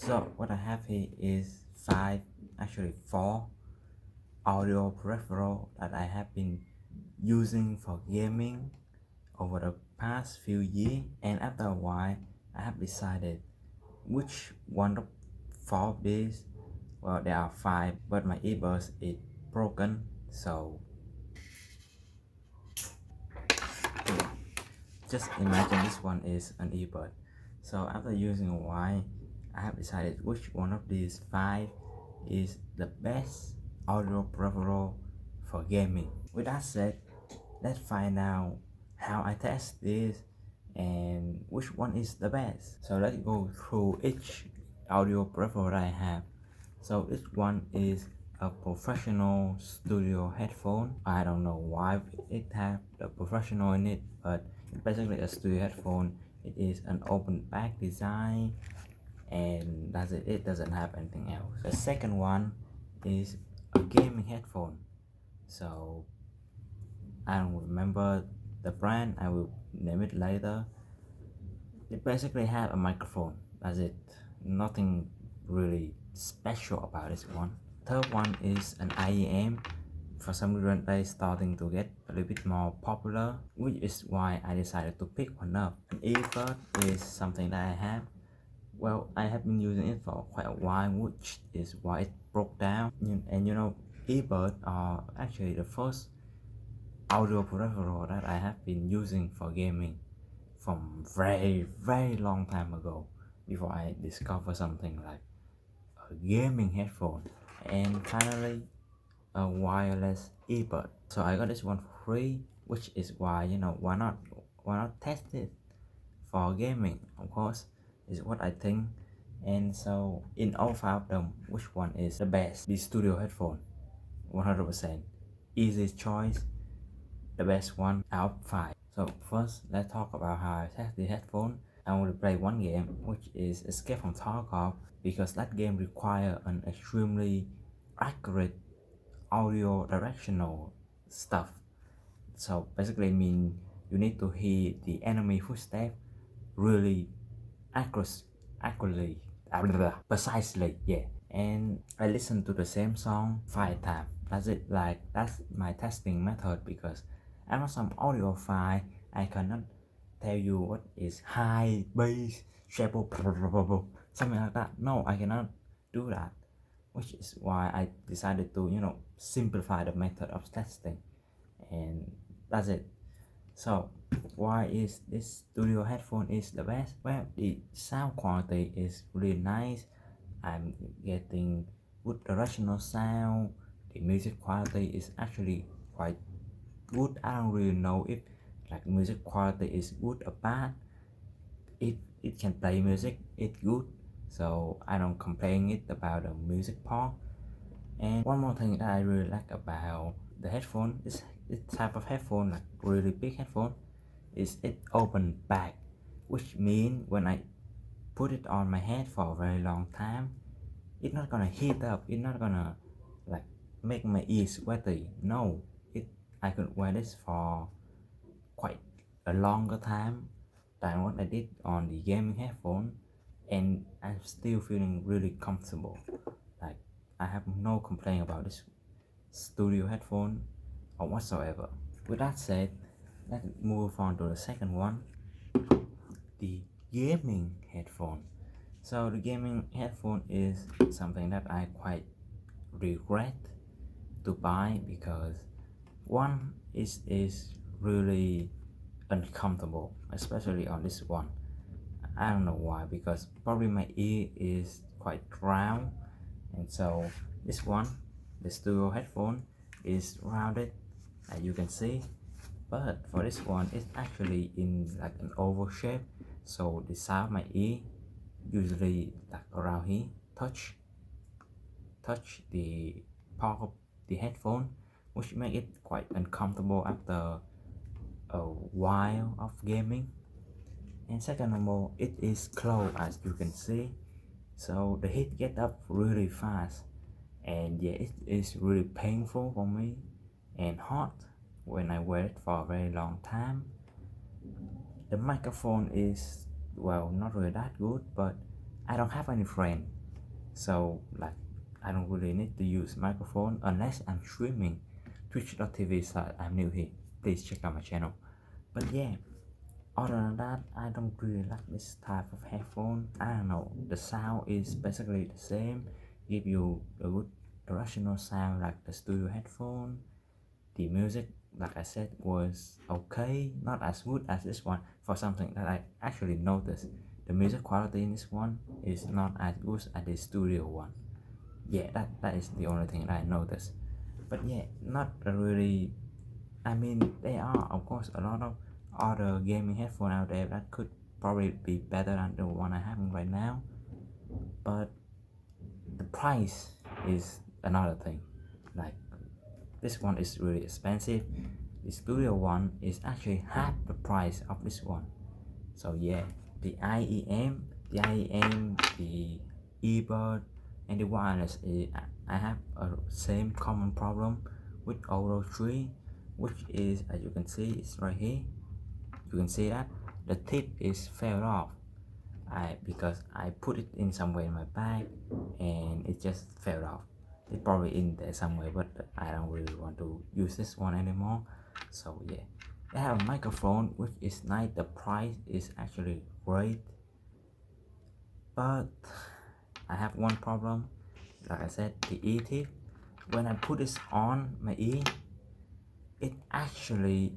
So what I have here is four audio peripheral that I have been using for gaming over the past few years, and after a while I have decided which one of four of these. Well, there are five, but my earbuds is broken, so yeah, just imagine this one is an earbud. So after using a while, I have decided which one of these five is the best audio peripheral for gaming. With that said, let's find out how I test this and which one is the best. So let's go through each audio peripheral I have. So this one is a professional studio headphone. I don't know why it have the professional in it, but it's basically a studio headphone. It is an open back design, and that's it. It doesn't have anything else. The second one is a gaming headphone. So I don't remember the brand. I will name it later. It basically have a microphone. That's it. Nothing really special about this one. Third one is an IEM. For some reason they starting to get a little bit more popular, which is why I decided to pick one up. An earbud is something that I have. Well, I have been using it for quite a while, which is why it broke down. And earbuds are actually the first audio peripheral that I have been using for gaming from very long time ago, before I discovered something like a gaming headphone, and finally a wireless earbud. So I got this one for free, which is why why not test it for gaming. Of course, is what I think. And so in all five of them, which one is the best? The studio headphone, 100% easy choice, the best one out of five. So first, let's talk about how I test the headphone. I want to play one game, which is Escape from Tarkov, because that game requires an extremely accurate audio directional stuff. So basically mean you need to hear the enemy footstep really accurately, precisely, yeah. And I listen to the same song 5 times. That's it. Like, that's my testing method, because I'm not some audiophile. I cannot tell you what is high, bass, treble, something like that. No, I cannot do that, which is why I decided to simplify the method of testing, and that's it. So why is this studio headphone is the best? Well, the sound quality is really nice. I'm getting good directional sound. The music quality is actually quite good. I don't really know if like music quality is good or bad. If it can play music, it's good. So I don't complain it about the music part. And one more thing that I really like about the headphone is this type of headphone, like really big headphone, is it open back, which means when I put it on my head for a very long time, it's not gonna heat up, it's not gonna like make my ears sweaty. No, it I could wear this for quite a longer time than what I did on the gaming headphone, and I'm still feeling really comfortable. Like, I have no complaint about this studio headphone or whatsoever. With that said, let's move on to the second one, the gaming headphone. So the gaming headphone is something that I quite regret to buy, because one is really uncomfortable, especially on this one. I don't know why, because probably my ear is quite round, and so this one, the studio headphone, is rounded, as you can see. But for this one, it's actually in like an oval shape, so the side of my ear, usually like around here, touch the part of the headphone, which make it quite uncomfortable after a while of gaming. And second of all, it is closed, as you can see, so the heat get up really fast, and yeah, it is really painful for me and hot when I wear it for a very long time. The microphone is, well, not really that good, but I don't have any friend, so like I don't really need to use microphone unless I'm streaming twitch.tv. So I'm new here, please check out my channel. But yeah, other than that, I don't really like this type of headphone. I don't know, the sound is basically the same, give you a good directional sound like the studio headphone. The music, like I said, was okay, not as good as this one. For something that I actually noticed, the music quality in this one is not as good as the studio one. Yeah, that is the only thing that I noticed. But yeah, not really. I mean, there are of course a lot of other gaming headphone out there that could probably be better than the one I have right now, but the price is another thing. Like, this one is really expensive. The studio one is actually half the price of this one. So yeah, the IEM, the earbud, and the wireless, I have a same common problem with all those three, which is, as you can see, it's right here. You can see that the tip is fell off. Because I put it in somewhere in my bag and it just fell off. It's probably in there somewhere, but I don't really want to use this one anymore. So yeah, I have a microphone which is nice. The price is actually great, but I have one problem. Like I said, the ear tip. When I put this on my ear, it actually,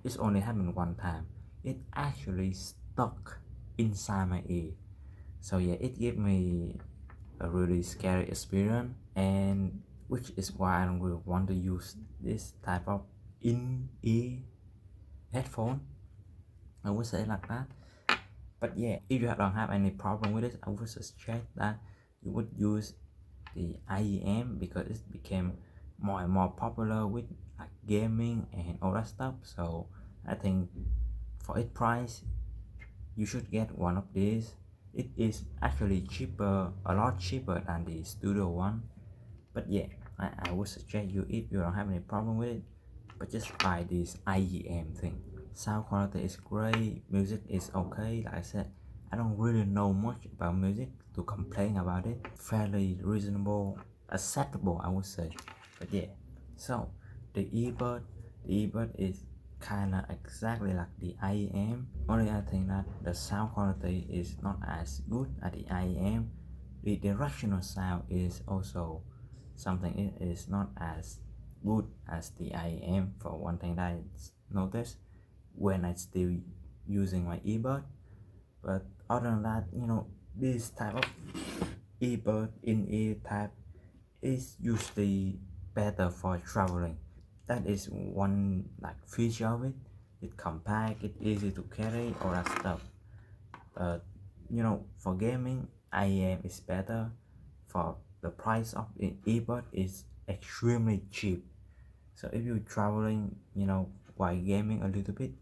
it's only happened one time. It actually stuck inside my ear. So yeah, it gave me a really scary experience, and which is why I don't really want to use this type of in-ear headphone, I would say like that. But yeah, if you don't have any problem with it, I would suggest that you would use the IEM, because it became more and more popular with like gaming and all that stuff. So I think for its price, you should get one of these. It is actually cheaper, a lot cheaper than the studio one. But yeah, I would suggest you, if you don't have any problem with it, but just buy this IEM thing. Sound quality is great, music is okay. Like I said, I don't really know much about music to complain about it. Fairly reasonable, acceptable, I would say. But yeah, so the earbud is kinda exactly like the IEM. Only I think that the sound quality is not as good as the IEM. The directional sound is also something, it is not as good as the IEM, for one thing that I noticed when I still using my earbud. But other than that, this type of earbud in ear type is usually better for traveling. That is one like feature of it. It compact, it easy to carry, all that stuff. But for gaming, IEM is better. For the price of the earbud is extremely cheap. So if you're traveling, while gaming a little bit,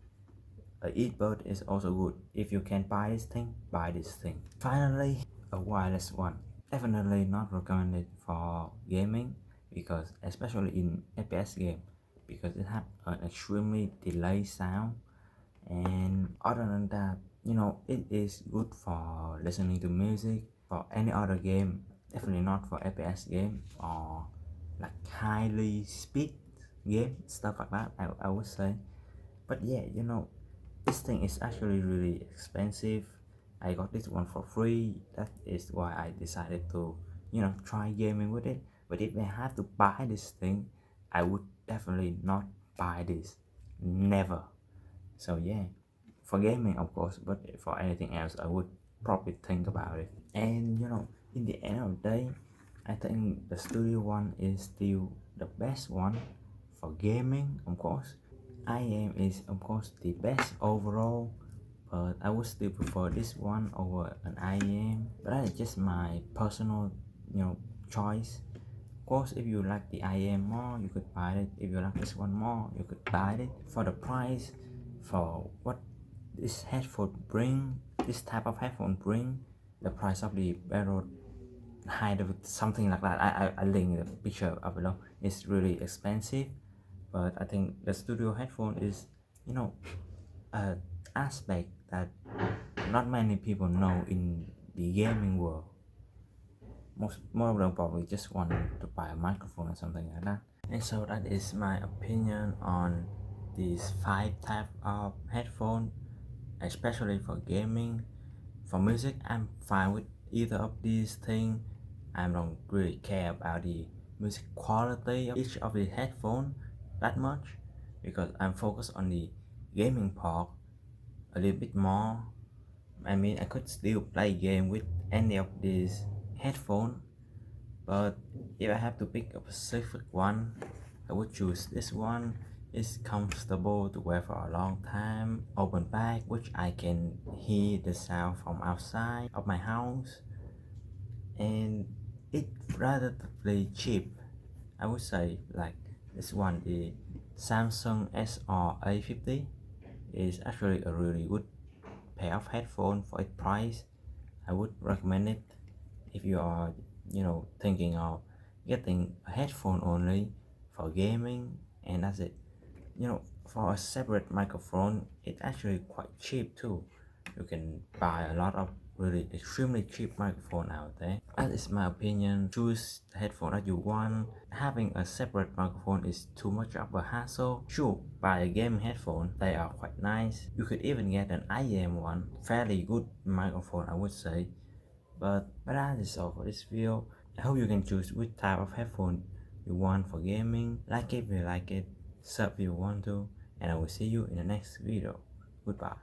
a earbud is also good. If you can buy this thing, buy this thing. Finally, a wireless one. Definitely not recommended for gaming, because especially in FPS game, because it have an extremely delayed sound. And other than that, it is good for listening to music. For any other game, definitely not for FPS game or like highly speed game, stuff like that, I would say. But yeah, this thing is actually really expensive. I got this one for free. That is why I decided to try gaming with it. But if I have to buy this thing, I would definitely not buy this, never. So yeah, for gaming of course, but for anything else I would probably think about it. And in the end of the day, I think the studio one is still the best one. For gaming, of course, IM is of course the best overall, but I would still prefer this one over an IM. But that is just my personal choice. Of course, if you like the IM more, you could buy it. If you like this one more, you could buy it. For the price, for what this headphone bring, this type of headphone bring, the price of the barrel hide of something like that, I link the picture up below, it's really expensive. But I think the studio headphone is an aspect that not many people know in the gaming world. More of them probably just want to buy a microphone or something like that. And so that is my opinion on these 5 type of headphone, especially for gaming. For music, I'm fine with either of these things. I don't really care about the music quality of each of the headphone that much, because I'm focused on the gaming part a little bit more. I mean, I could still play game with any of these headphones, but if I have to pick a specific one, I would choose this one. It's comfortable to wear for a long time, open back, which I can hear the sound from outside of my house, and it's relatively cheap. I would say, like this one, the Samsung SR-A50 is actually a really good pair of headphones for its price. I would recommend it if you are, thinking of getting a headphone only for gaming, and that's it. For a separate microphone, it's actually quite cheap too. You can buy a lot of really extremely cheap microphone out there. That is my opinion. Choose the headphone that you want. Having a separate microphone is too much of a hassle. Sure, buy a game headphone, they are quite nice. You could even get an IM one, fairly good microphone I would say. But that is all for this video. I hope you can choose which type of headphone you want for gaming. Like it if you like it, sub if you want to, and I will see you in the next video. Goodbye.